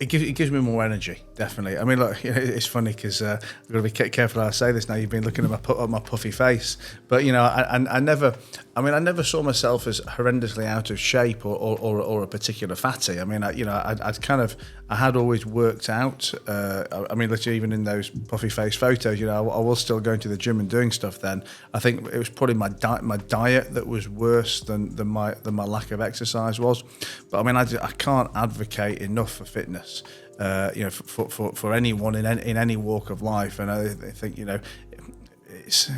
It gives me more energy, definitely. I mean, look, it's funny because I've got to be careful how I say this now. You've been looking at my puffy face, but I never, I never saw myself as horrendously out of shape or a particular fatty. I mean, I had always worked out. I mean, literally even in those puffy face photos, I was still going to the gym and doing stuff then. I think it was probably my diet that was worse than my lack of exercise was. But I mean, I can't advocate enough for fitness. For anyone in any walk of life, and I think it's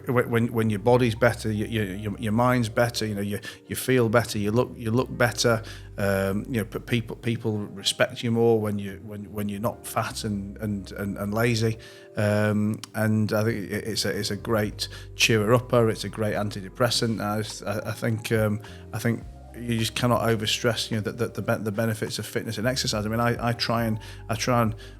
when your body's better, your mind's better. You feel better, you look better. People respect you more when you're not fat and lazy. And I think it's a great cheerer upper. It's a great antidepressant. I think you just cannot overstress, the benefits of fitness and exercise. I mean, I try and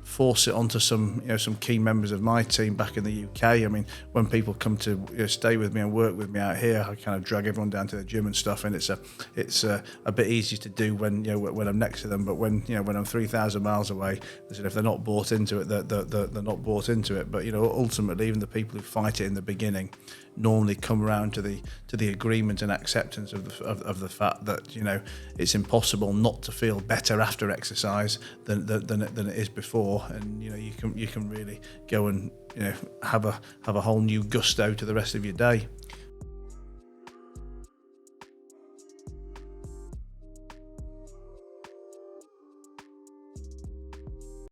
force it onto some key members of my team back in the UK. I mean, when people come to stay with me and work with me out here, I kind of drag everyone down to the gym and stuff, and it's a bit easier to do when I'm next to them. But when I'm 3,000 miles away, if they're not bought into it, they're not bought into it. But ultimately, even the people who fight it in the beginning normally come around to the agreement and acceptance of the fact that it's impossible not to feel better after exercise than it is before, and you can really go and have a whole new gusto to the rest of your day.